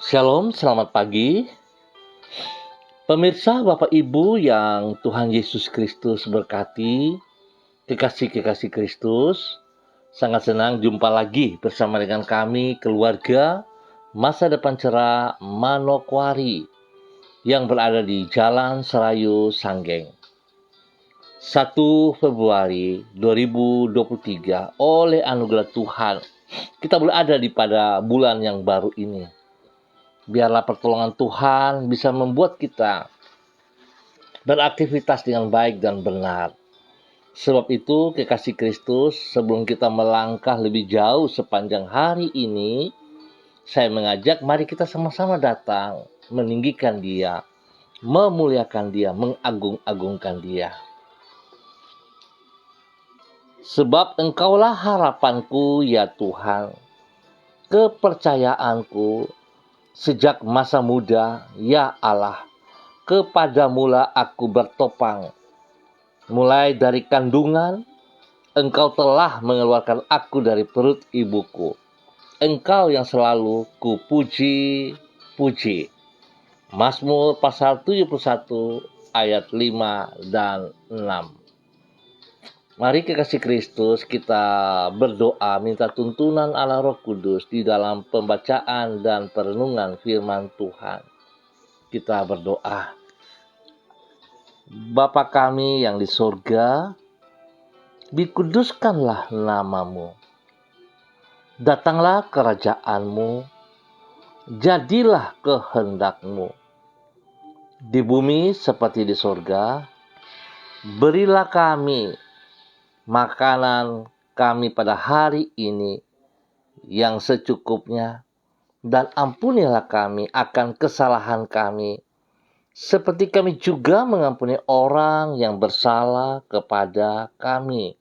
Shalom, selamat pagi. Pemirsa, Bapak Ibu yang Tuhan Yesus Kristus berkati, kekasih-kekasih Kristus, sangat senang jumpa lagi bersama dengan kami, keluarga Masa Depan Cerah Manokwari, yang berada di Jalan Serayu Sanggeng. 1 Februari 2023, oleh anugerah Tuhan, kita berada pada bulan yang baru ini. Biarlah pertolongan Tuhan bisa membuat kita beraktivitas dengan baik dan benar. Sebab itu, kekasih Kristus, sebelum kita melangkah lebih jauh sepanjang hari ini, saya mengajak mari kita sama-sama datang, meninggikan Dia, memuliakan Dia, mengagung-agungkan Dia. Sebab Engkaulah harapanku, ya Tuhan, kepercayaanku, sejak masa muda, ya Allah, kepadamu-lah aku bertopang. Mulai dari kandungan, Engkau telah mengeluarkan aku dari perut ibuku. Engkau yang selalu kupuji-puji. Mazmur pasal 71 ayat 5 dan 6. Mari kekasih Kristus, kita berdoa minta tuntunan Allah Roh Kudus di dalam pembacaan dan perenungan firman Tuhan. Kita berdoa. Bapa kami yang di surga, dikuduskanlah namamu. Datanglah kerajaanmu, jadilah kehendakmu. Di bumi seperti di surga, berilah kami makanan kami pada hari ini yang secukupnya, dan ampunilah kami akan kesalahan kami, seperti kami juga mengampuni orang yang bersalah kepada kami.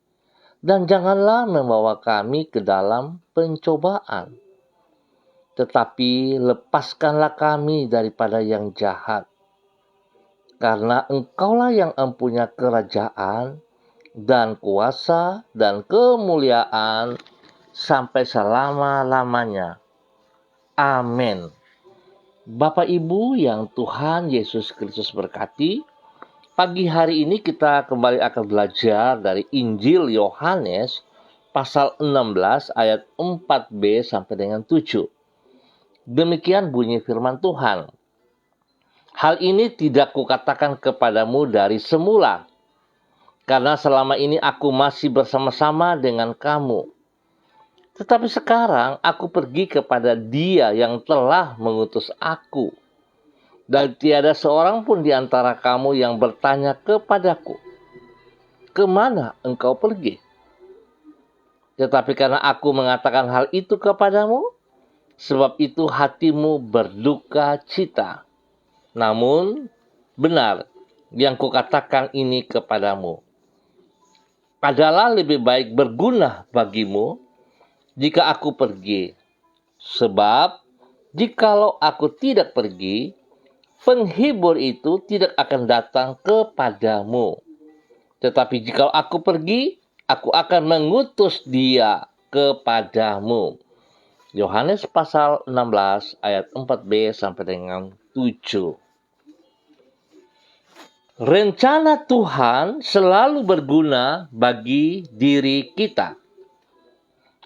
Dan janganlah membawa kami ke dalam pencobaan, tetapi lepaskanlah kami daripada yang jahat. Karena Engkaulah yang empunya kerajaan dan kuasa dan kemuliaan sampai selama-lamanya. Amin. Bapak Ibu yang Tuhan Yesus Kristus berkati, pagi hari ini kita kembali akan belajar dari Injil Yohanes pasal 16 ayat 4b sampai dengan 7. Demikian bunyi firman Tuhan. Hal ini tidak kukatakan kepadamu dari semula, karena selama ini aku masih bersama-sama dengan kamu. Tetapi sekarang aku pergi kepada Dia yang telah mengutus aku. Dan tiada seorang pun di antara kamu yang bertanya kepadaku, kemana engkau pergi? Tetapi karena aku mengatakan hal itu kepadamu, sebab itu hatimu berduka cita. Namun benar yang kukatakan ini kepadamu adalah lebih baik berguna bagimu jika aku pergi. Sebab jikalau aku tidak pergi, penghibur itu tidak akan datang kepadamu. Tetapi jikalau aku pergi, aku akan mengutus Dia kepadamu. Yohanes pasal 16 ayat 4b sampai dengan 7. Rencana Tuhan selalu berguna bagi diri kita.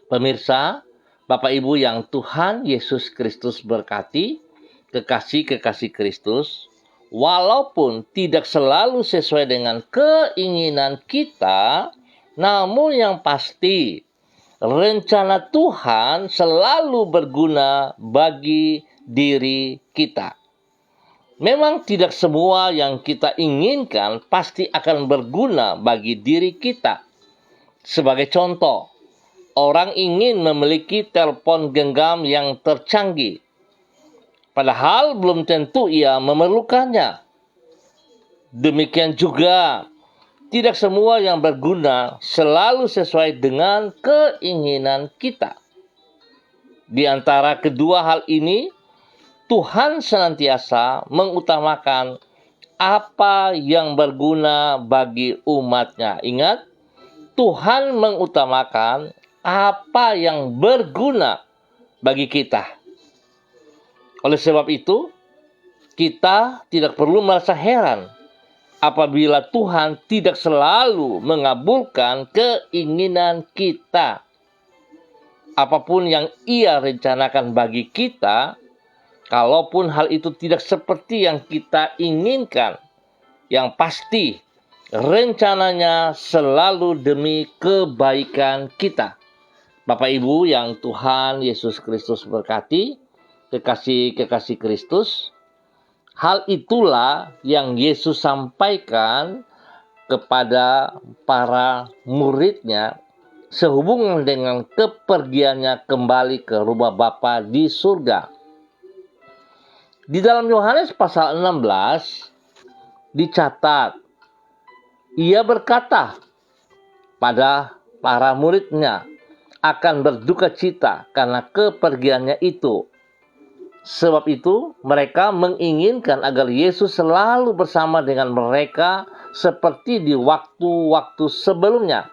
Pemirsa, Bapak Ibu yang Tuhan Yesus Kristus berkati, kekasih-kekasih Kristus, walaupun tidak selalu sesuai dengan keinginan kita, namun yang pasti, rencana Tuhan selalu berguna bagi diri kita. Memang tidak semua yang kita inginkan pasti akan berguna bagi diri kita. Sebagai contoh, orang ingin memiliki telepon genggam yang tercanggih, padahal belum tentu ia memerlukannya. Demikian juga, tidak semua yang berguna selalu sesuai dengan keinginan kita. Di antara kedua hal ini, Tuhan senantiasa mengutamakan apa yang berguna bagi umat-Nya. Ingat, Tuhan mengutamakan apa yang berguna bagi kita. Oleh sebab itu, kita tidak perlu merasa heran apabila Tuhan tidak selalu mengabulkan keinginan kita. Apapun yang Ia rencanakan bagi kita, kalaupun hal itu tidak seperti yang kita inginkan, yang pasti rencananya selalu demi kebaikan kita. Bapak Ibu yang Tuhan Yesus Kristus berkati, kekasih-kekasih Kristus, hal itulah yang Yesus sampaikan kepada para muridnya sehubungan dengan kepergiannya kembali ke rumah Bapa di surga. Di dalam Yohanes pasal 16 dicatat, ia berkata pada para muridnya akan berduka cita karena kepergiannya itu. Sebab itu mereka menginginkan agar Yesus selalu bersama dengan mereka seperti di waktu-waktu sebelumnya.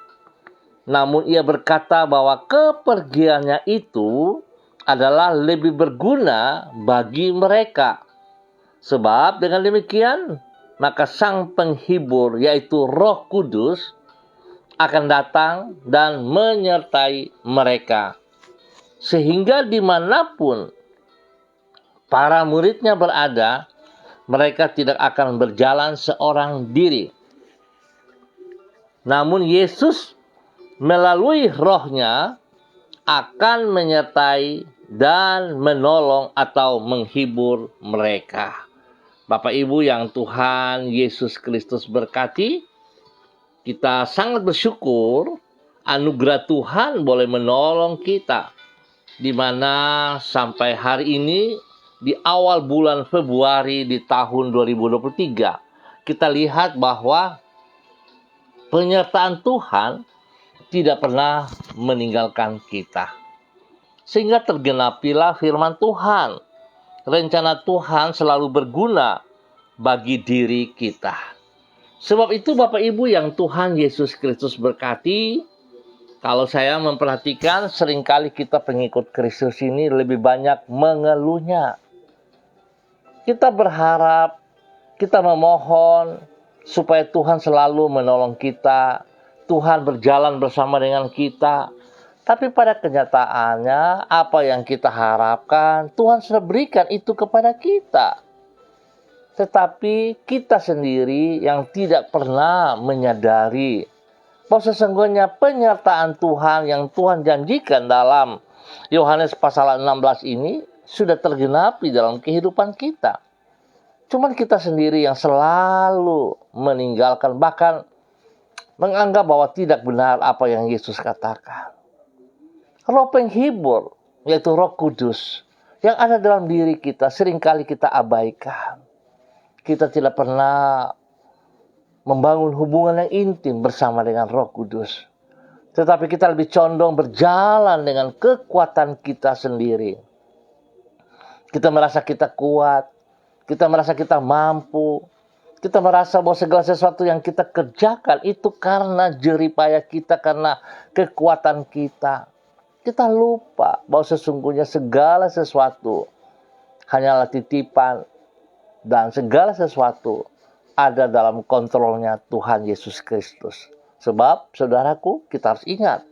Namun ia berkata bahwa kepergiannya itu adalah lebih berguna bagi mereka. Sebab dengan demikian, maka Sang Penghibur yaitu Roh Kudus akan datang dan menyertai mereka. Sehingga dimanapun para muridnya berada, mereka tidak akan berjalan seorang diri. Namun Yesus melalui Roh-Nya akan menyertai dan menolong atau menghibur mereka. Bapak Ibu yang Tuhan Yesus Kristus berkati, kita sangat bersyukur anugerah Tuhan boleh menolong kita, di mana sampai hari ini di awal bulan Februari di tahun 2023 kita lihat bahwa penyertaan Tuhan tidak pernah meninggalkan kita. Sehingga tergenapilah firman Tuhan. Rencana Tuhan selalu berguna bagi diri kita. Sebab itu Bapak Ibu yang Tuhan Yesus Kristus berkati, kalau saya memperhatikan seringkali kita pengikut Kristus ini lebih banyak mengeluhnya. Kita berharap, kita memohon supaya Tuhan selalu menolong kita, Tuhan berjalan bersama dengan kita. Tapi pada kenyataannya, apa yang kita harapkan, Tuhan sudah berikan itu kepada kita. Tetapi kita sendiri yang tidak pernah menyadari bahwa sesungguhnya penyertaan Tuhan yang Tuhan janjikan dalam Yohanes pasal 16 ini sudah tergenapi dalam kehidupan kita. Cuman kita sendiri yang selalu meninggalkan, bahkan menganggap bahwa tidak benar apa yang Yesus katakan. Roh Penghibur, yaitu Roh Kudus, yang ada dalam diri kita, seringkali kita abaikan. Kita tidak pernah membangun hubungan yang intim bersama dengan Roh Kudus. Tetapi kita lebih condong berjalan dengan kekuatan kita sendiri. Kita merasa kita kuat, kita merasa kita mampu, kita merasa bahwa segala sesuatu yang kita kerjakan itu karena jeripaya kita, karena kekuatan kita. Kita lupa bahwa sesungguhnya segala sesuatu hanyalah titipan dan segala sesuatu ada dalam kontrolnya Tuhan Yesus Kristus. Sebab, saudaraku, kita harus ingat,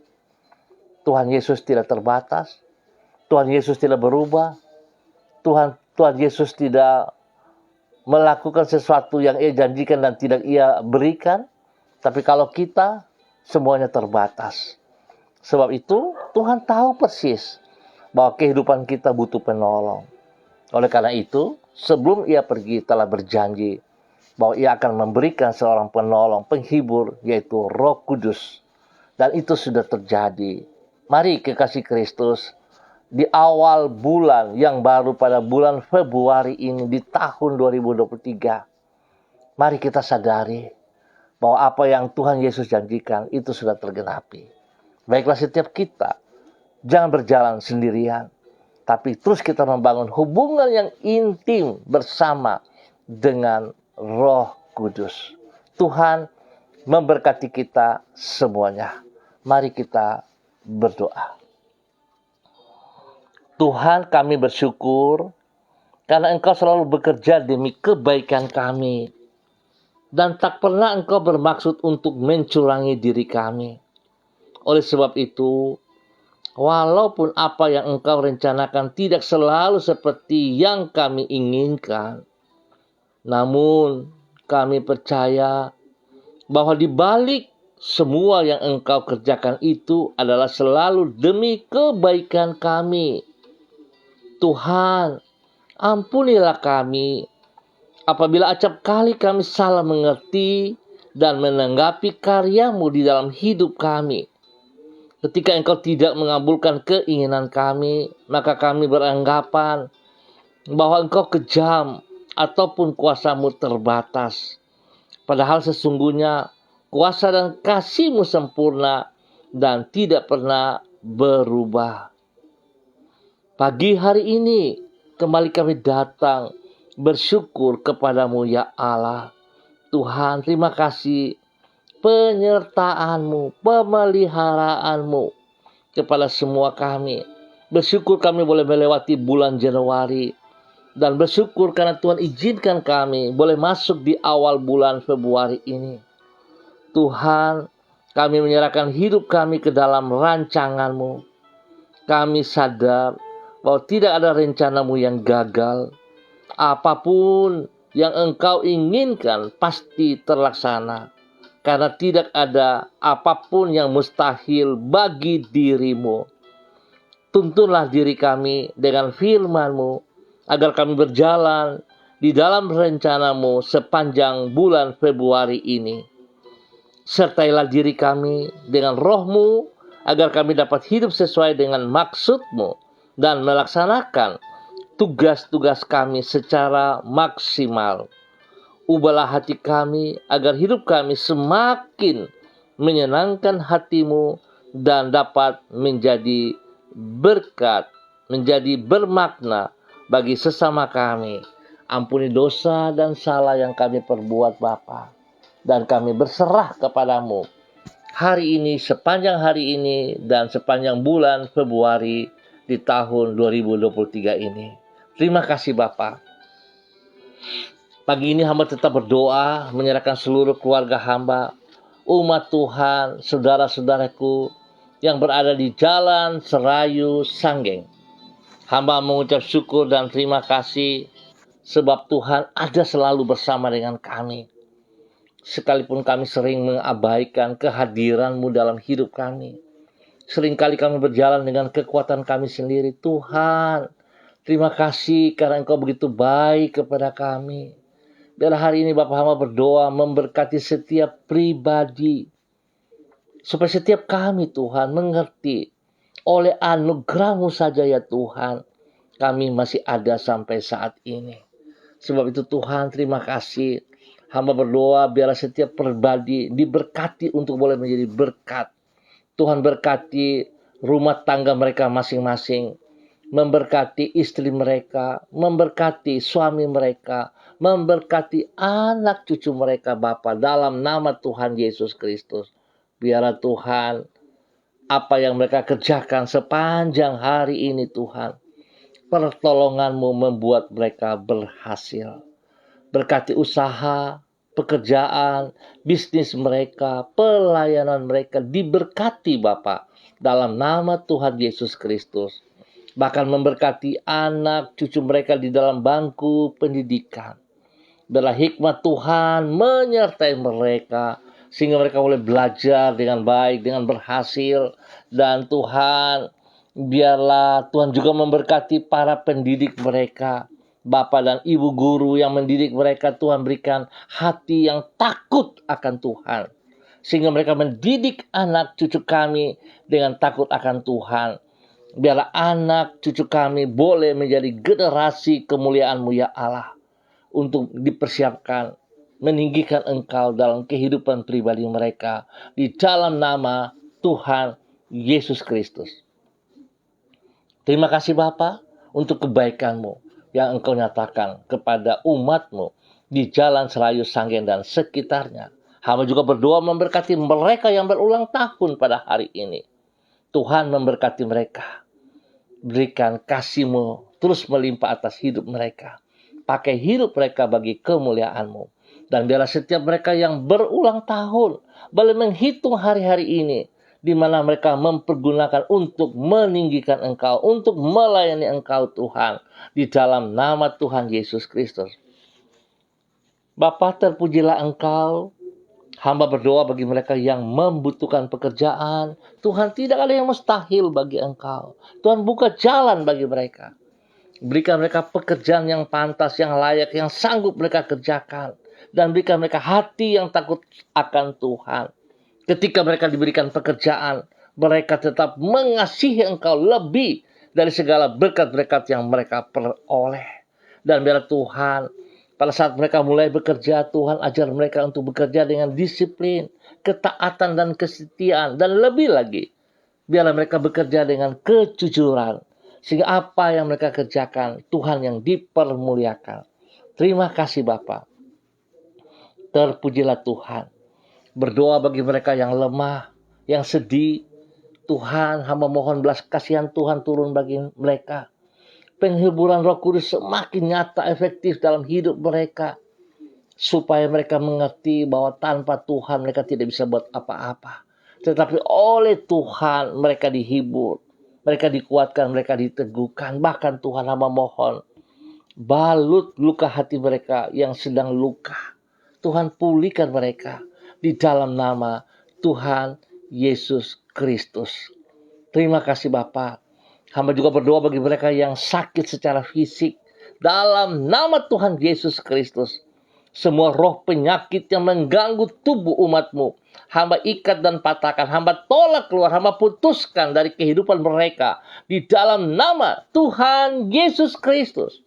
Tuhan Yesus tidak terbatas, Tuhan Yesus tidak berubah, Tuhan Yesus tidak melakukan sesuatu yang Ia janjikan dan tidak Ia berikan. Tapi kalau kita, semuanya terbatas. Sebab itu, Tuhan tahu persis bahwa kehidupan kita butuh penolong. Oleh karena itu, sebelum Ia pergi telah berjanji bahwa Ia akan memberikan seorang penolong, penghibur, yaitu Roh Kudus. Dan itu sudah terjadi. Mari kekasih Kristus, di awal bulan yang baru pada bulan Februari ini di tahun 2023, mari kita sadari bahwa apa yang Tuhan Yesus janjikan itu sudah tergenapi. Baiklah setiap kita, jangan berjalan sendirian, tapi terus kita membangun hubungan yang intim bersama dengan Roh Kudus. Tuhan memberkati kita semuanya. Mari kita berdoa. Tuhan, kami bersyukur karena Engkau selalu bekerja demi kebaikan kami. Dan tak pernah Engkau bermaksud untuk mencurangi diri kami. Oleh sebab itu, walaupun apa yang Engkau rencanakan tidak selalu seperti yang kami inginkan, namun kami percaya bahwa di balik semua yang Engkau kerjakan itu adalah selalu demi kebaikan kami. Tuhan, ampunilah kami apabila acap kali kami salah mengerti dan menanggapi karya-Mu di dalam hidup kami. Ketika Engkau tidak mengabulkan keinginan kami, maka kami beranggapan bahwa Engkau kejam ataupun kuasa-Mu terbatas. Padahal sesungguhnya kuasa dan kasih-Mu sempurna dan tidak pernah berubah. Pagi hari ini kembali kami datang bersyukur kepadamu ya Allah. Tuhan, terima kasih penyertaan-Mu, pemeliharaanmu kepada semua kami. Bersyukur kami boleh melewati bulan Januari. Dan bersyukur karena Tuhan izinkan kami boleh masuk di awal bulan Februari ini. Tuhan, kami menyerahkan hidup kami ke dalam rancangan-Mu. Kami sadar bahwa tidak ada rencana-Mu yang gagal. Apapun yang Engkau inginkan pasti terlaksana. Karena tidak ada apapun yang mustahil bagi diri-Mu. Tuntunlah diri kami dengan firman-Mu, agar kami berjalan di dalam rencana-Mu sepanjang bulan Februari ini. Sertailah diri kami dengan Roh-Mu, agar kami dapat hidup sesuai dengan maksud-Mu dan melaksanakan tugas-tugas kami secara maksimal. Ubahlah hati kami agar hidup kami semakin menyenangkan hati-Mu dan dapat menjadi berkat, menjadi bermakna bagi sesama kami. Ampuni dosa dan salah yang kami perbuat Bapa, dan kami berserah kepadamu hari ini, sepanjang hari ini, dan sepanjang bulan Februari di tahun 2023 ini. Terima kasih Bapa. Pagi ini hamba tetap berdoa, menyerahkan seluruh keluarga hamba, umat Tuhan, saudara-saudaraku yang berada di Jalan Serayu Sanggeng. Hamba mengucap syukur dan terima kasih sebab Tuhan ada selalu bersama dengan kami. Sekalipun kami sering mengabaikan kehadiran-Mu dalam hidup kami. Seringkali kami berjalan dengan kekuatan kami sendiri. Tuhan, terima kasih karena Engkau begitu baik kepada kami. Biar hari ini Bapak hamba berdoa memberkati setiap pribadi. Supaya setiap kami Tuhan mengerti oleh anugerah-Mu saja ya Tuhan, kami masih ada sampai saat ini. Sebab itu Tuhan terima kasih. Hamba berdoa biarlah setiap pribadi diberkati untuk boleh menjadi berkat. Tuhan berkati rumah tangga mereka masing-masing. Memberkati istri mereka, memberkati suami mereka, memberkati anak cucu mereka Bapa dalam nama Tuhan Yesus Kristus. Biarlah Tuhan apa yang mereka kerjakan sepanjang hari ini Tuhan, pertolongan-Mu membuat mereka berhasil. Berkati usaha, pekerjaan, bisnis mereka, pelayanan mereka diberkati Bapa dalam nama Tuhan Yesus Kristus. Bahkan memberkati anak cucu mereka di dalam bangku pendidikan. Biarlah hikmat Tuhan menyertai mereka, sehingga mereka boleh belajar dengan baik, dengan berhasil. Dan Tuhan, biarlah Tuhan juga memberkati para pendidik mereka. Bapak dan Ibu guru yang mendidik mereka, Tuhan berikan hati yang takut akan Tuhan. Sehingga mereka mendidik anak cucu kami dengan takut akan Tuhan. Biarlah anak cucu kami boleh menjadi generasi kemuliaan-Mu ya Allah. Untuk dipersiapkan meninggikan Engkau dalam kehidupan pribadi mereka di dalam nama Tuhan Yesus Kristus. Terima kasih Bapa untuk kebaikan-Mu yang Engkau nyatakan kepada umat-Mu di Jalan Serayu Sanggeng dan sekitarnya. Hamba juga berdoa memberkati mereka yang berulang tahun pada hari ini. Tuhan memberkati mereka. Berikan kasih-Mu terus melimpah atas hidup mereka. Pakai hidup mereka bagi kemuliaan-Mu. Dan biarlah setiap mereka yang berulang tahun boleh menghitung hari-hari ini, di mana mereka mempergunakan untuk meninggikan Engkau, untuk melayani Engkau Tuhan, di dalam nama Tuhan Yesus Kristus. Bapa, terpujilah Engkau. Hamba berdoa bagi mereka yang membutuhkan pekerjaan. Tuhan, tidak ada yang mustahil bagi Engkau. Tuhan, buka jalan bagi mereka. Berikan mereka pekerjaan yang pantas, yang layak, yang sanggup mereka kerjakan. Dan berikan mereka hati yang takut akan Tuhan. Ketika mereka diberikan pekerjaan, mereka tetap mengasihi Engkau lebih dari segala berkat-berkat yang mereka peroleh. Dan biar Tuhan, pada saat mereka mulai bekerja, Tuhan ajar mereka untuk bekerja dengan disiplin, ketaatan dan kesetiaan. Dan lebih lagi, biarlah mereka bekerja dengan kejujuran. Sehingga apa yang mereka kerjakan, Tuhan yang dipermuliakan. Terima kasih Bapa. Terpujilah Tuhan. Berdoa bagi mereka yang lemah, yang sedih. Tuhan, hamba mohon belas kasihan Tuhan turun bagi mereka. Penghiburan Roh Kudus semakin nyata efektif dalam hidup mereka. Supaya mereka mengerti bahwa tanpa Tuhan mereka tidak bisa buat apa-apa. Tetapi oleh Tuhan mereka dihibur. Mereka dikuatkan, mereka diteguhkan. Bahkan Tuhan, hamba mohon, balut luka hati mereka yang sedang luka. Tuhan, pulihkan mereka. Di dalam nama Tuhan Yesus Kristus. Terima kasih Bapa. Hamba juga berdoa bagi mereka yang sakit secara fisik. Dalam nama Tuhan Yesus Kristus. Semua roh penyakit yang mengganggu tubuh umat-Mu, hamba ikat dan patahkan. Hamba tolak keluar. Hamba putuskan dari kehidupan mereka. Di dalam nama Tuhan Yesus Kristus.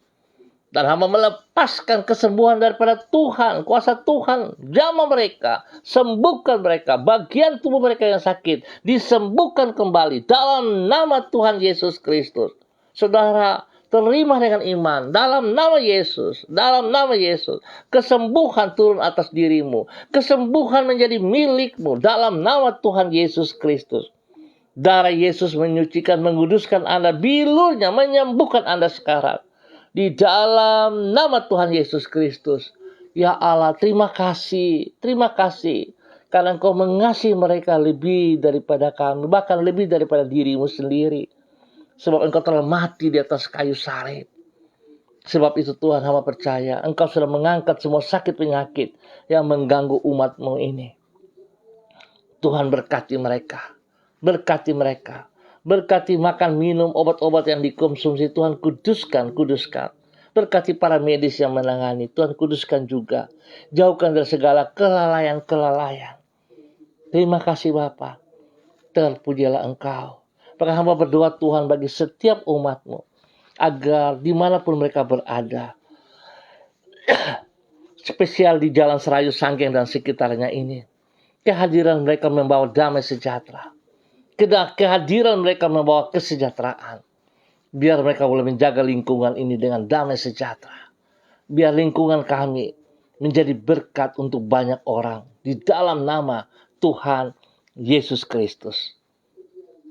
Dan hamba melepaskan kesembuhan daripada Tuhan. Kuasa Tuhan jamah mereka. Sembuhkan mereka. Bagian tubuh mereka yang sakit disembuhkan kembali. Dalam nama Tuhan Yesus Kristus. Saudara, terima dengan iman. Dalam nama Yesus. Dalam nama Yesus. Kesembuhan turun atas dirimu. Kesembuhan menjadi milikmu. Dalam nama Tuhan Yesus Kristus. Darah Yesus menyucikan, menguduskan Anda. Bilurnya menyembuhkan Anda sekarang. Di dalam nama Tuhan Yesus Kristus. Ya Allah, terima kasih. Terima kasih. Karena Engkau mengasihi mereka lebih daripada kami. Bahkan lebih daripada dirimu sendiri. Sebab Engkau telah mati di atas kayu salib. Sebab itu Tuhan, hamba percaya Engkau sudah mengangkat semua sakit penyakit yang mengganggu umat-Mu ini. Tuhan berkati mereka. Berkati mereka. Berkati makan, minum, obat-obat yang dikonsumsi. Tuhan kuduskan. Berkati para medis yang menangani. Tuhan kuduskan juga. Jauhkan dari segala kelalaian. Terima kasih Bapa. Terpujilah Engkau. Maka hamba berdoa Tuhan bagi setiap umat-Mu. Agar dimanapun mereka berada. Spesial di Jalan Serayu Sanggeng dan sekitarnya ini. Kehadiran mereka membawa damai sejahtera. Kehadiran mereka membawa kesejahteraan. Biar mereka boleh menjaga lingkungan ini dengan damai sejahtera. Biar lingkungan kami menjadi berkat untuk banyak orang. Di dalam nama Tuhan Yesus Kristus.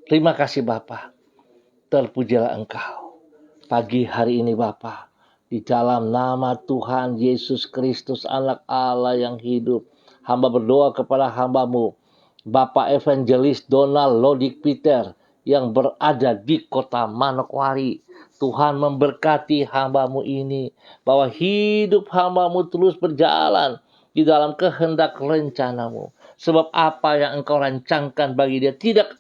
Terima kasih Bapa. Terpujilah Engkau. Pagi hari ini Bapa. Di dalam nama Tuhan Yesus Kristus, Anak Allah yang hidup. Hamba berdoa kepada hamba-Mu. Bapak Evangelis Donald Lodik Peter yang berada di kota Manokwari. Tuhan memberkati hamba-Mu ini. Bahwa hidup hamba-Mu terus berjalan di dalam kehendak rencana-Mu. Sebab apa yang Engkau rancangkan bagi dia tidak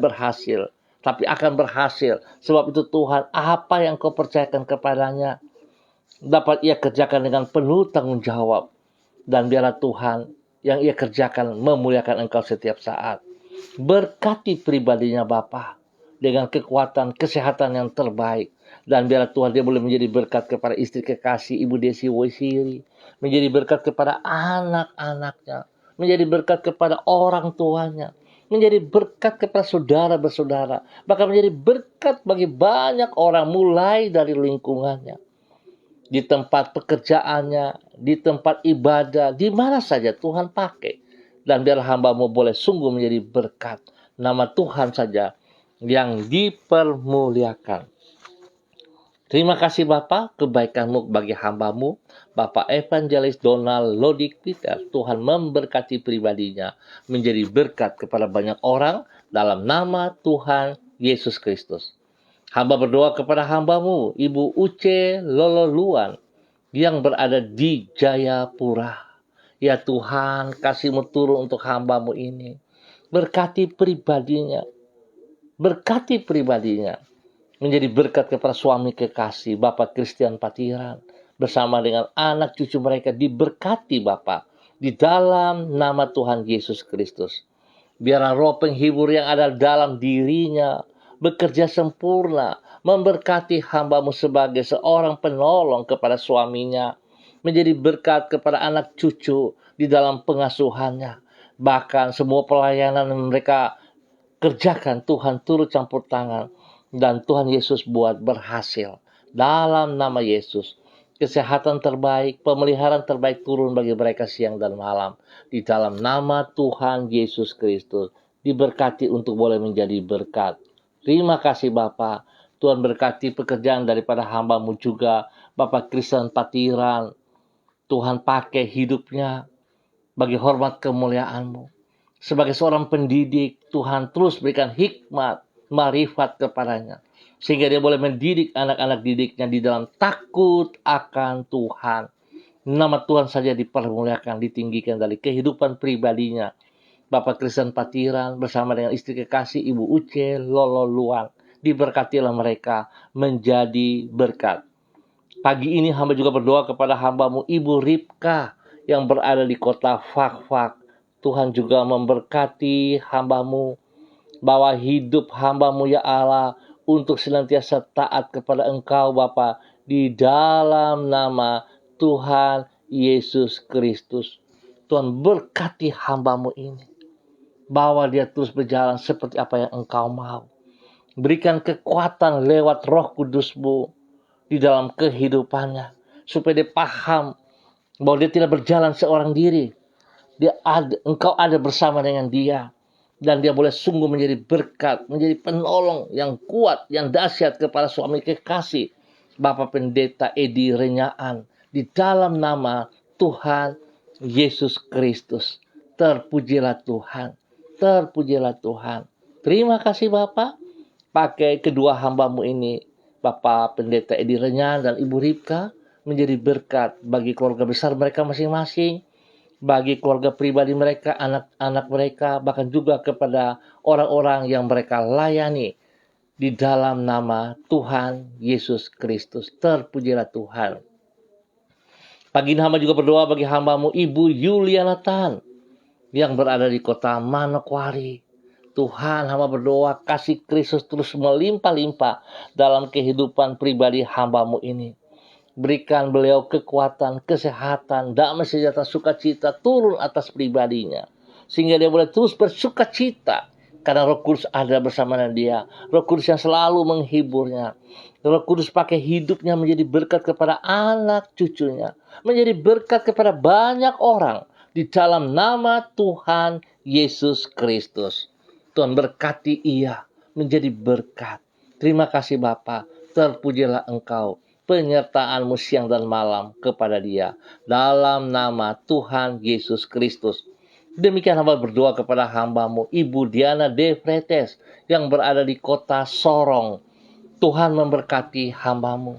berhasil. Tapi akan berhasil. Sebab itu Tuhan, apa yang Kau percayakan kepadanya dapat ia kerjakan dengan penuh tanggung jawab. Dan biarlah Tuhan, yang ia kerjakan memuliakan Engkau setiap saat. Berkati pribadinya Bapa dengan kekuatan, kesehatan yang terbaik. Dan biarlah Tuhan dia boleh menjadi berkat kepada istri kekasih Ibu Desi Woisiri. Menjadi berkat kepada anak-anaknya. Menjadi berkat kepada orang tuanya. Menjadi berkat kepada saudara-bersaudara. Bahkan menjadi berkat bagi banyak orang mulai dari lingkungannya. Di tempat pekerjaannya, di tempat ibadah, di mana saja Tuhan pakai. Dan biar hamba-Mu boleh sungguh menjadi berkat. Nama Tuhan saja yang dipermuliakan. Terima kasih Bapa, kebaikan-Mu bagi hamba-Mu, Bapak Evangelis Donald Lodik Peter. Tuhan memberkati pribadinya, menjadi berkat kepada banyak orang dalam nama Tuhan Yesus Kristus. Hamba berdoa kepada hamba-Mu, Ibu Uce Lololuan, yang berada di Jayapura. Ya Tuhan, kasih-Mu turun untuk hamba-Mu ini. Berkati pribadinya, menjadi berkat kepada suami kekasih Bapak Christian Patiran bersama dengan anak cucu mereka, diberkati Bapak di dalam nama Tuhan Yesus Kristus. Biarlah roh penghibur yang ada dalam dirinya bekerja sempurna, memberkati hamba-Mu sebagai seorang penolong kepada suaminya, menjadi berkat kepada anak cucu di dalam pengasuhannya. Bahkan semua pelayanan yang mereka kerjakan, Tuhan turut campur tangan, dan Tuhan Yesus buat berhasil. Dalam nama Yesus, kesehatan terbaik, pemeliharaan terbaik turun bagi mereka siang dan malam. Di dalam nama Tuhan Yesus Kristus, diberkati untuk boleh menjadi berkat. Terima kasih Bapa. Tuhan berkati pekerjaan daripada hamba-Mu juga, Bapak Christian Patiran. Tuhan pakai hidupnya bagi hormat kemuliaan-Mu. Sebagai seorang pendidik, Tuhan terus berikan hikmat, marifat kepadanya, sehingga dia boleh mendidik anak-anak didiknya di dalam takut akan Tuhan. Nama Tuhan saja dipermuliakan, ditinggikan dari kehidupan pribadinya. Bapak Christian Patiran bersama dengan istri kekasih Ibu Uce Lololuan, diberkatilah mereka menjadi berkat. Pagi ini hamba juga berdoa kepada hamba-Mu Ibu Ripka yang berada di kota Fakfak. Tuhan juga memberkati hamba-Mu, bahwa hidup hamba-Mu ya Allah untuk senantiasa taat kepada Engkau Bapa, di dalam nama Tuhan Yesus Kristus. Tuhan berkati hamba-Mu ini, bahwa dia terus berjalan seperti apa yang Engkau mau. Berikan kekuatan lewat Roh Kudus-Mu di dalam kehidupannya, supaya dia paham bahwa dia tidak berjalan seorang diri. Engkau ada bersama dengan dia, dan dia boleh sungguh menjadi berkat, menjadi penolong yang kuat, yang dahsyat kepada suami kekasih Bapak Pendeta Edi Renyaan, di dalam nama Tuhan Yesus Kristus. Terpujilah Tuhan, terpujilah Tuhan. Terima kasih Bapak, pakai kedua hamba-Mu ini, Bapak Pendeta Edi Renyaan dan Ibu Ripka, menjadi berkat bagi keluarga besar mereka masing-masing, bagi keluarga pribadi mereka, anak-anak mereka, bahkan juga kepada orang-orang yang mereka layani, di dalam nama Tuhan Yesus Kristus. Terpujilah Tuhan. Pagi ini hamba juga berdoa bagi hamba-Mu Ibu Yuliana Tan yang berada di kota Manokwari. Tuhan, hamba berdoa kasih Kristus terus melimpah-limpah dalam kehidupan pribadi hamba-Mu ini. Berikan beliau kekuatan, kesehatan, damai sejahtera, sukacita turun atas pribadinya, sehingga dia boleh terus bersukacita karena Roh Kudus ada bersama dia. Roh Kudus yang selalu menghiburnya. Roh Kudus pakai hidupnya menjadi berkat kepada anak cucunya, menjadi berkat kepada banyak orang di dalam nama Tuhan Yesus Kristus. Tuhan berkati ia menjadi berkat. Terima kasih Bapa, terpujilah Engkau, penyertaan-Mu siang dan malam kepada dia, dalam nama Tuhan Yesus Kristus. Demikian hamba berdoa kepada hamba-Mu Ibu Diana De Fretes yang berada di kota Sorong. Tuhan memberkati hamba-Mu,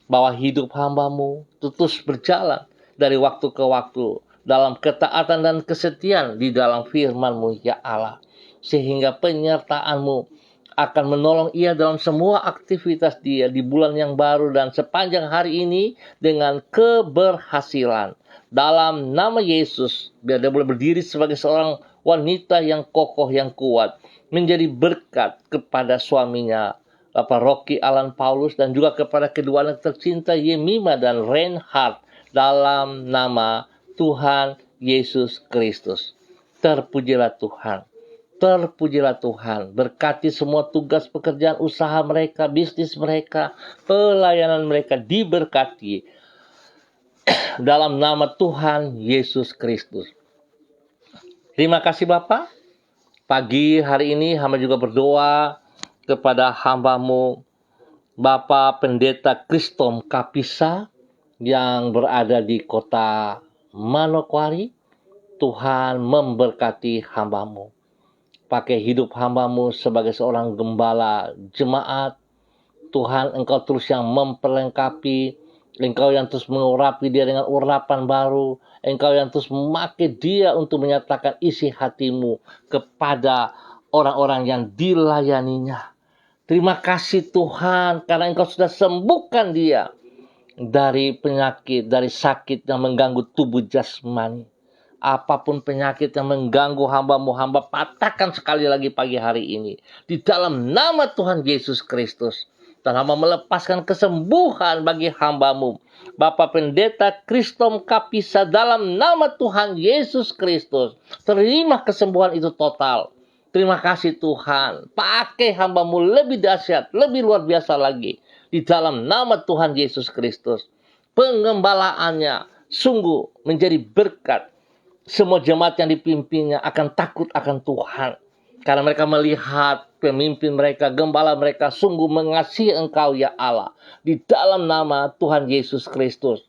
bahwa hidup hamba-Mu terus berjalan dari waktu ke waktu dalam ketaatan dan kesetiaan di dalam firman-Mu ya Allah, sehingga penyertaan-Mu akan menolong ia dalam semua aktivitas dia di bulan yang baru dan sepanjang hari ini dengan keberhasilan. Dalam nama Yesus, biar dia boleh berdiri sebagai seorang wanita yang kokoh, yang kuat, menjadi berkat kepada suaminya, Bapak Rocky Alan Paulus, dan juga kepada kedua anak tercinta Yemima dan Reinhard, dalam nama Tuhan Yesus Kristus. Terpujilah Tuhan. Terpujilah Tuhan, berkati semua tugas pekerjaan usaha mereka, bisnis mereka, pelayanan mereka diberkati dalam nama Tuhan Yesus Kristus. Terima kasih Bapak. Pagi hari ini hamba juga berdoa kepada hamba-Mu Bapak Pendeta Kristom Kapisa yang berada di kota Manokwari. Tuhan memberkati hamba-Mu. Pakai hidup hamba-Mu sebagai seorang gembala jemaat. Tuhan, Engkau terus yang memperlengkapi, Engkau yang terus mengurapi dia dengan urapan baru, Engkau yang terus memakai dia untuk menyatakan isi hati-Mu kepada orang-orang yang dilayaninya. Terima kasih Tuhan, karena Engkau sudah sembuhkan dia dari penyakit, dari sakit yang mengganggu tubuh jasmani. Apapun penyakit yang mengganggu hamba-Mu, hamba patahkan sekali lagi pagi hari ini. Di dalam nama Tuhan Yesus Kristus. Dan hamba melepaskan kesembuhan bagi hamba-Mu. Bapak Pendeta Kristom Kapisa dalam nama Tuhan Yesus Kristus. Terima kesembuhan itu total. Terima kasih Tuhan. Pakai hamba-Mu lebih dahsyat, lebih luar biasa lagi. Di dalam nama Tuhan Yesus Kristus. Pengembalaannya sungguh menjadi berkat. Semua jemaat yang dipimpinnya akan takut akan Tuhan. Karena mereka melihat pemimpin mereka, gembala mereka sungguh mengasihi Engkau ya Allah. Di dalam nama Tuhan Yesus Kristus.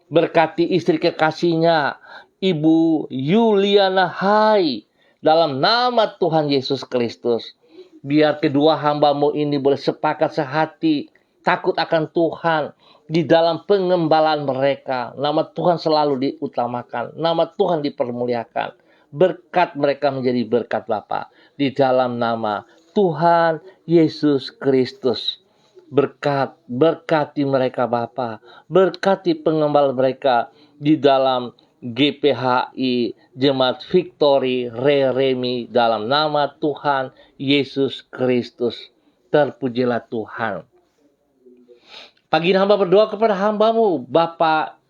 Berkati istri kekasihnya, Ibu Yuliana Hai. Dalam nama Tuhan Yesus Kristus. Biar kedua hamba-Mu ini boleh sepakat sehati. Takut akan Tuhan. Di dalam pengembalaan mereka, nama Tuhan selalu diutamakan, nama Tuhan dipermuliakan. Berkat mereka menjadi berkat Bapa. Di dalam nama Tuhan Yesus Kristus. Berkati mereka Bapa. Berkati pengembala mereka di dalam GPHI Jemaat Victory Remi dalam nama Tuhan Yesus Kristus. Terpujilah Tuhan. Pagi ini hamba berdoa kepada hamba-Mu, Bapak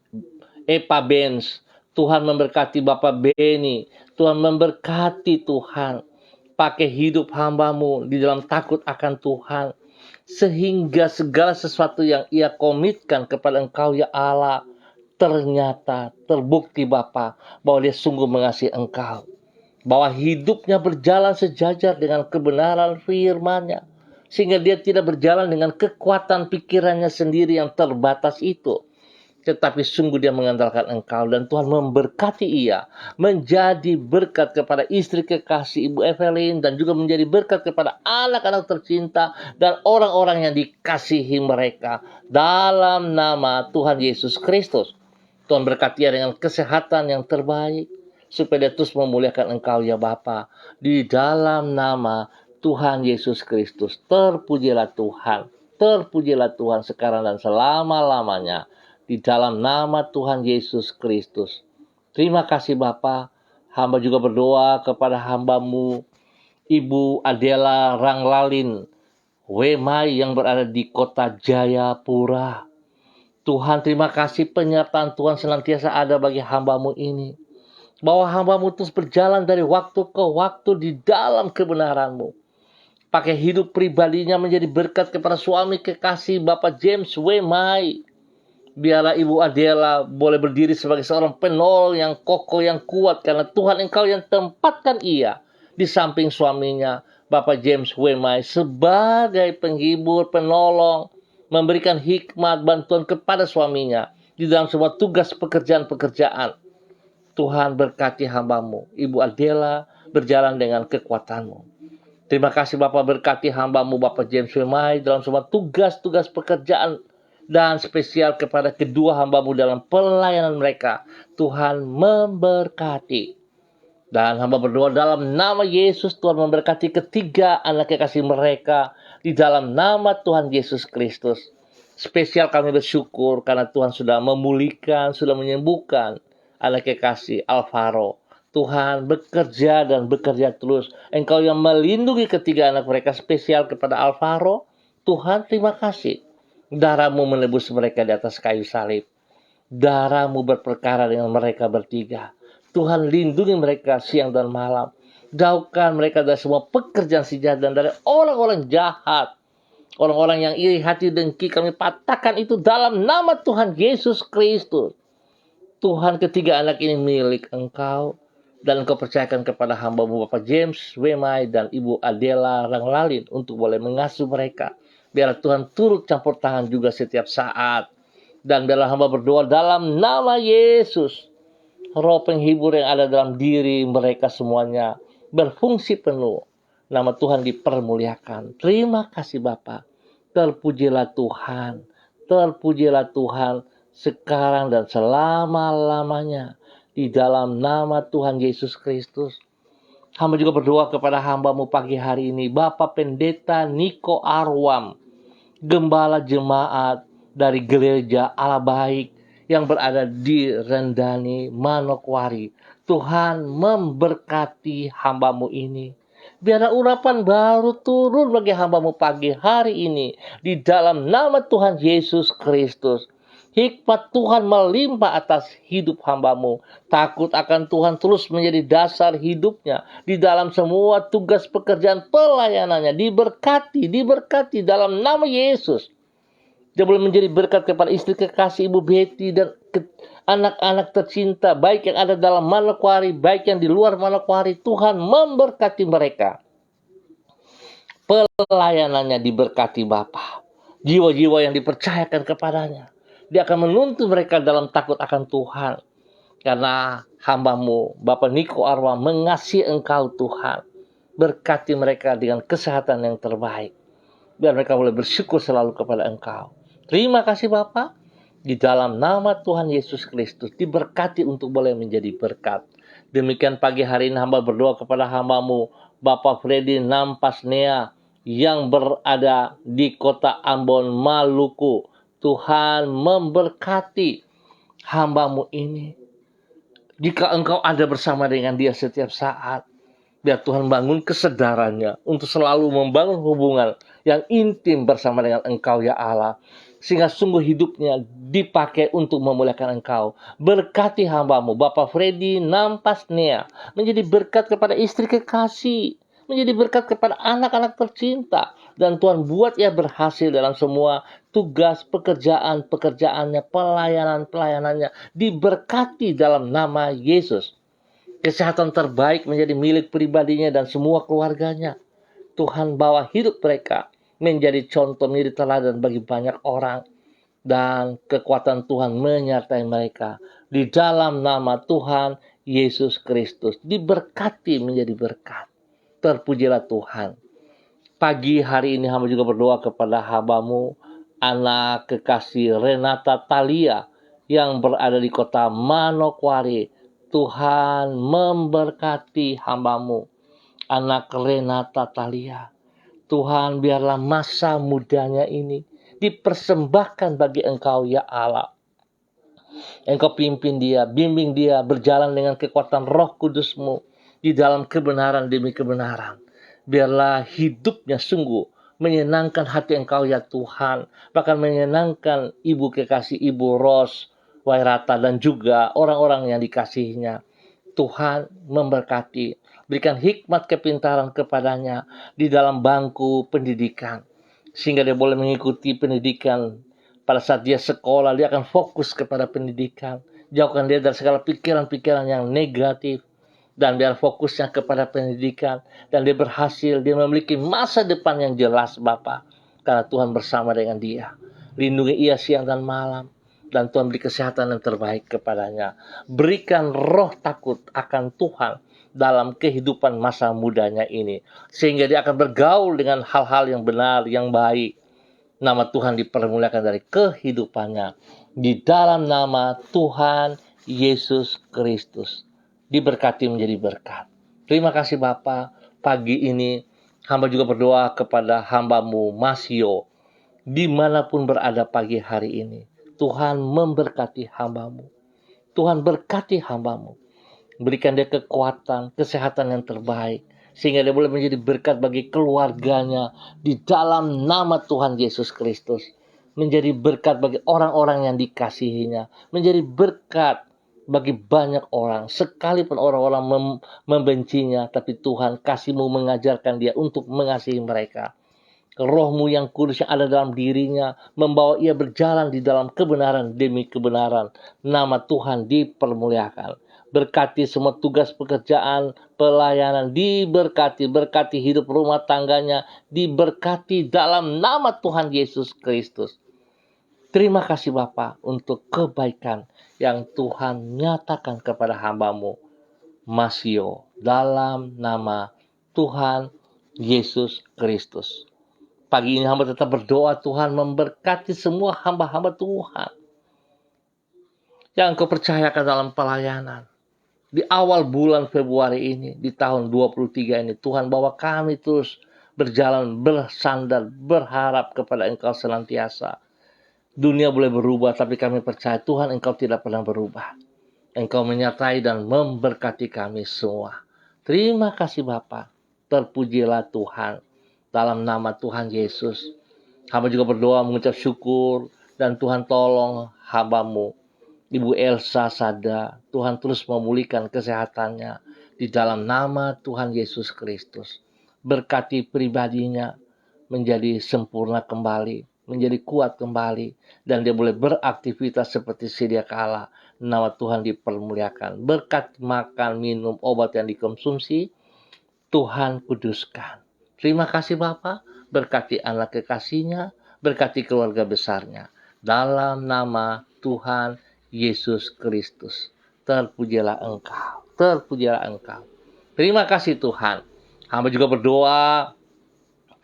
Epa Benz. Tuhan memberkati Bapak Beni. Tuhan memberkati Tuhan. Pakai hidup hamba-Mu di dalam takut akan Tuhan. Sehingga segala sesuatu yang ia komitkan kepada Engkau ya Allah. Ternyata terbukti Bapa bahwa dia sungguh mengasihi Engkau. Bahwa hidupnya berjalan sejajar dengan kebenaran firman-Nya. Sehingga dia tidak berjalan dengan kekuatan pikirannya sendiri yang terbatas itu. Tetapi sungguh dia mengandalkan Engkau. Dan Tuhan memberkati ia. Menjadi berkat kepada istri kekasih Ibu Evelyn. Dan juga menjadi berkat kepada anak-anak tercinta. Dan orang-orang yang dikasihi mereka. Dalam nama Tuhan Yesus Kristus. Tuhan berkati ia dengan kesehatan yang terbaik. Supaya dia terus memuliakan Engkau ya Bapa. Di dalam nama Tuhan Yesus Kristus. Terpujilah Tuhan. Terpujilah Tuhan sekarang dan selama-lamanya. Di dalam nama Tuhan Yesus Kristus. Terima kasih Bapa. Hamba juga berdoa kepada hamba-Mu, Ibu Adela Ranglalin Wemai yang berada di kota Jayapura. Tuhan, terima kasih penyertaan Tuhan senantiasa ada bagi hamba-Mu ini. Bahwa hamba-Mu terus berjalan dari waktu ke waktu di dalam kebenaran-Mu. Pakai hidup pribadinya menjadi berkat kepada suami kekasih Bapak James Wemai. Biarlah Ibu Adela boleh berdiri sebagai seorang penolong yang kokoh, yang kuat. Karena Tuhan Engkau yang tempatkan ia di samping suaminya, Bapak James Wemai, sebagai penghibur, penolong, memberikan hikmat, bantuan kepada suaminya di dalam semua tugas pekerjaan-pekerjaan. Tuhan berkati hamba-Mu, Ibu Adela, berjalan dengan kekuatan-Mu. Terima kasih Bapak, berkati hamba-Mu, Bapak James Wemai, dalam semua tugas-tugas pekerjaan. Dan spesial kepada kedua hamba-Mu dalam pelayanan mereka. Tuhan memberkati. Dan hamba berdoa dalam nama Yesus, Tuhan memberkati ketiga anak kekasih mereka. Di dalam nama Tuhan Yesus Kristus. Spesial kami bersyukur karena Tuhan sudah memulihkan, sudah menyembuhkan anak kekasih Alvaro. Tuhan bekerja dan bekerja terus. Engkau yang melindungi ketiga anak mereka, spesial kepada Alvaro. Tuhan, terima kasih. Darah-Mu menebus mereka di atas kayu salib. Darah-Mu berperkara dengan mereka bertiga. Tuhan lindungi mereka siang dan malam. Jauhkan mereka dari semua pekerjaan si jahat dan dari orang-orang jahat. Orang-orang yang iri hati dengki, kami patahkan itu dalam nama Tuhan Yesus Kristus. Tuhan, ketiga anak ini milik Engkau. Dan Engkau percayakan kepada hamba-Mu Bapak James Wemai dan Ibu Adela Ranglalin untuk boleh mengasuh mereka. Biar Tuhan turut campur tangan juga setiap saat. Dan biarlah hamba berdoa dalam nama Yesus. Roh penghibur yang ada dalam diri mereka semuanya berfungsi penuh. Nama Tuhan dipermuliakan. Terima kasih Bapa. Terpujilah Tuhan. Terpujilah Tuhan sekarang dan selama-lamanya. Di dalam nama Tuhan Yesus Kristus. Hamba juga berdoa kepada hamba-Mu pagi hari ini. Bapak Pendeta Niko Arwam, Gembala Jemaat dari Gereja Allah Baik yang berada di Rendani, Manokwari. Tuhan memberkati hamba-Mu ini. Biarlah urapan baru turun bagi hamba-Mu pagi hari ini. Di dalam nama Tuhan Yesus Kristus. Hikmat Tuhan melimpah atas hidup hamba-Mu. Takut akan Tuhan terus menjadi dasar hidupnya. Di dalam semua tugas pekerjaan pelayanannya. Diberkati dalam nama Yesus. Dia boleh menjadi berkat kepada istri kekasih Ibu Betty dan anak-anak tercinta. Baik yang ada dalam Manokwari, baik yang di luar Manokwari. Tuhan memberkati mereka. Pelayanannya diberkati Bapa. Jiwa-jiwa yang dipercayakan kepadanya. Dia akan menuntun mereka dalam takut akan Tuhan. Karena hamba-Mu, Bapak Niko Arwam, mengasihi Engkau Tuhan. Berkati mereka dengan kesehatan yang terbaik. Biar mereka boleh bersyukur selalu kepada Engkau. Terima kasih Bapak. Di dalam nama Tuhan Yesus Kristus. Diberkati untuk boleh menjadi berkat. Demikian pagi hari ini hamba berdoa kepada hamba-Mu, Bapak Freddy Nampasnea, yang berada di kota Ambon, Maluku. Tuhan memberkati hamba-Mu ini. Jika Engkau ada bersama dengan dia setiap saat, biar Tuhan bangun kesadarannya untuk selalu membangun hubungan yang intim bersama dengan Engkau ya Allah. Sehingga sungguh hidupnya dipakai untuk memuliakan Engkau. Berkati hamba-Mu, Bapak Freddy Nampasnea, menjadi berkat kepada istri kekasih, menjadi berkat kepada anak-anak tercinta. Dan Tuhan buat ia berhasil dalam semua tugas pekerjaannya, pelayanannya. Diberkati dalam nama Yesus. Kesehatan terbaik menjadi milik pribadinya dan semua keluarganya. Tuhan bawa hidup mereka menjadi contoh, menjadi teladan bagi banyak orang. Dan kekuatan Tuhan menyertai mereka. Di dalam nama Tuhan Yesus Kristus. Diberkati menjadi berkat. Terpujilah Tuhan. Pagi hari ini hamba juga berdoa kepada hamba-Mu, anak kekasih Renata Thalia yang berada di kota Manokwari. Tuhan memberkati hamba-Mu, anak Renata Thalia. Tuhan biarlah masa mudanya ini dipersembahkan bagi Engkau ya Allah. Engkau pimpin dia, bimbing dia berjalan dengan kekuatan Roh Kudus-Mu di dalam kebenaran demi kebenaran. Biarlah hidupnya sungguh menyenangkan hati Engkau ya Tuhan. Bahkan menyenangkan Ibu kekasih Ibu Ros Wairata dan juga orang-orang yang dikasihinya. Tuhan memberkati. Berikan hikmat kepintaran kepadanya di dalam bangku pendidikan. Sehingga dia boleh mengikuti pendidikan. Pada saat dia sekolah, dia akan fokus kepada pendidikan. Jauhkan dia dari segala pikiran-pikiran yang negatif. Dan biar fokusnya kepada pendidikan. Dan dia berhasil, dia memiliki masa depan yang jelas Bapa. Karena Tuhan bersama dengan dia. Lindungi ia siang dan malam. Dan Tuhan beri kesehatan yang terbaik kepadanya. Berikan roh takut akan Tuhan dalam kehidupan masa mudanya ini. Sehingga dia akan bergaul dengan hal-hal yang benar, yang baik. Nama Tuhan dipermuliakan dari kehidupannya. Di dalam nama Tuhan Yesus Kristus. Diberkati menjadi berkat. Terima kasih Bapa. Pagi ini hamba juga berdoa kepada hamba-Mu Masio. Dimanapun berada pagi hari ini. Tuhan memberkati hamba-Mu. Tuhan berkati hamba-Mu. Berikan dia kekuatan, kesehatan yang terbaik. Sehingga dia boleh menjadi berkat bagi keluarganya. Di dalam nama Tuhan Yesus Kristus. Menjadi berkat bagi orang-orang yang dikasihinya. Menjadi berkat bagi banyak orang. Sekalipun orang-orang membencinya. Tapi Tuhan kasih-Mu mengajarkan dia untuk mengasihi mereka. Roh-Mu yang kudus yang ada dalam dirinya membawa ia berjalan di dalam kebenaran demi kebenaran. Nama Tuhan dipermuliakan. Berkati semua tugas pekerjaan, pelayanan, diberkati. Berkati hidup rumah tangganya, diberkati dalam nama Tuhan Yesus Kristus. Terima kasih Bapa untuk kebaikan yang Tuhan nyatakan kepada hamba-Mu, Masio, dalam nama Tuhan Yesus Kristus. Pagi ini hamba tetap berdoa Tuhan memberkati semua hamba-hamba Tuhan yang Engkau percayakan dalam pelayanan. Di awal bulan Februari ini, di tahun 23 ini, Tuhan bawa kami terus berjalan, bersandar, berharap kepada Engkau senantiasa. Dunia boleh berubah, tapi kami percaya Tuhan Engkau tidak pernah berubah. Engkau menyertai dan memberkati kami semua. Terima kasih Bapa. Terpujilah Tuhan. Dalam nama Tuhan Yesus. Hamba juga berdoa mengucap syukur. Dan Tuhan tolong hamba-Mu, Ibu Elsa Sada. Tuhan terus memulihkan kesehatannya. Di dalam nama Tuhan Yesus Kristus. Berkati pribadinya menjadi sempurna kembali. Menjadi kuat kembali. Dan dia boleh beraktivitas seperti sedia kala. Nama Tuhan dipermuliakan. Berkat makan, minum, obat yang dikonsumsi, Tuhan kuduskan. Terima kasih Bapa. Berkati anak kekasihnya, berkati keluarga besarnya. Dalam nama Tuhan Yesus Kristus. Terpujilah Engkau. Terpujilah Engkau. Terima kasih Tuhan. Hamba juga berdoa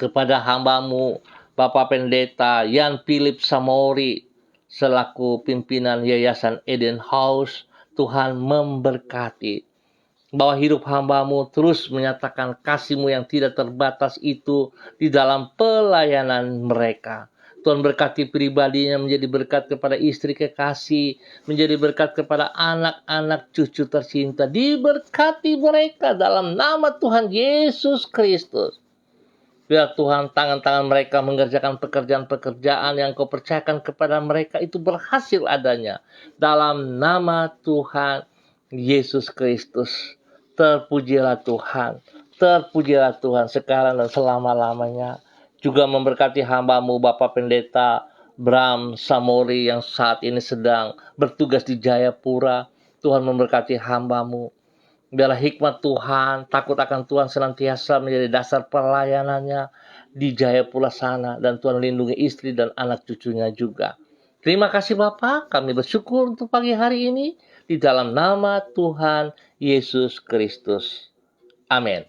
kepada hamba-Mu, Bapak Pendeta Yan Philip Samori, selaku pimpinan Yayasan Eden House. Tuhan memberkati. Bahwa hidup hamba-Mu terus menyatakan kasih-Mu yang tidak terbatas itu di dalam pelayanan mereka. Tuhan berkati pribadinya menjadi berkat kepada istri kekasih, menjadi berkat kepada anak-anak cucu tercinta. Diberkati mereka dalam nama Tuhan Yesus Kristus. Biar Tuhan tangan-tangan mereka mengerjakan pekerjaan-pekerjaan yang Kau percayakan kepada mereka itu berhasil adanya. Dalam nama Tuhan Yesus Kristus. Terpujilah Tuhan. Terpujilah Tuhan sekarang dan selama-lamanya. Juga memberkati hamba-Mu Bapak Pendeta Bram Samori yang saat ini sedang bertugas di Jayapura. Tuhan memberkati hamba-Mu. Biarlah hikmat Tuhan, takut akan Tuhan senantiasa menjadi dasar pelayanannya di Jayapura sana. Dan Tuhan lindungi istri dan anak cucunya juga. Terima kasih Bapa, kami bersyukur untuk pagi hari ini. Di dalam nama Tuhan Yesus Kristus. Amin.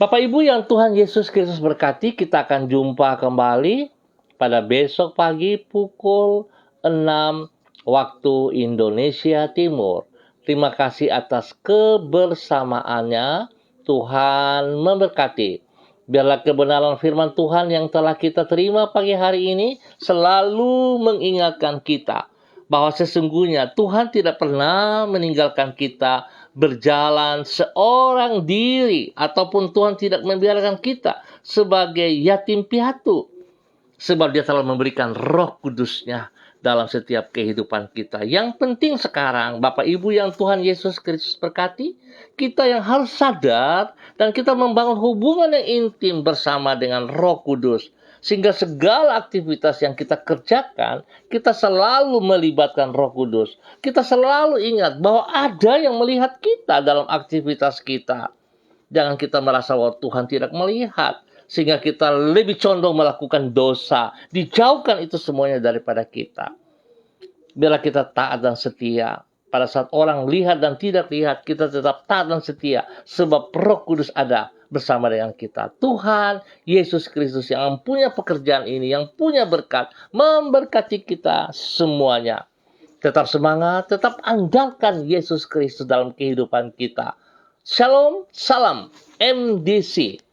Bapak Ibu yang Tuhan Yesus Kristus berkati, kita akan jumpa kembali pada besok pagi pukul 6 waktu Indonesia Timur. Terima kasih atas kebersamaannya. Tuhan memberkati. Biarlah kebenaran firman Tuhan yang telah kita terima pagi hari ini selalu mengingatkan kita bahwa sesungguhnya Tuhan tidak pernah meninggalkan kita berjalan seorang diri, ataupun Tuhan tidak membiarkan kita sebagai yatim piatu, sebab Dia telah memberikan Roh Kudus-Nya dalam setiap kehidupan kita. Yang penting sekarang, Bapak Ibu yang Tuhan Yesus Kristus berkati, kita yang harus sadar dan kita membangun hubungan yang intim bersama dengan Roh Kudus. Sehingga segala aktivitas yang kita kerjakan, kita selalu melibatkan Roh Kudus. Kita selalu ingat bahwa ada yang melihat kita dalam aktivitas kita. Jangan kita merasa bahwa Tuhan tidak melihat, sehingga kita lebih condong melakukan dosa. Dijauhkan itu semuanya daripada kita. Biarlah kita taat dan setia. Pada saat orang lihat dan tidak lihat, kita tetap taat dan setia. Sebab Roh Kudus ada bersama dengan kita. Tuhan Yesus Kristus yang punya pekerjaan ini, yang punya berkat, memberkati kita semuanya. Tetap semangat, tetap andalkan Yesus Kristus dalam kehidupan kita. Shalom, salam MDC.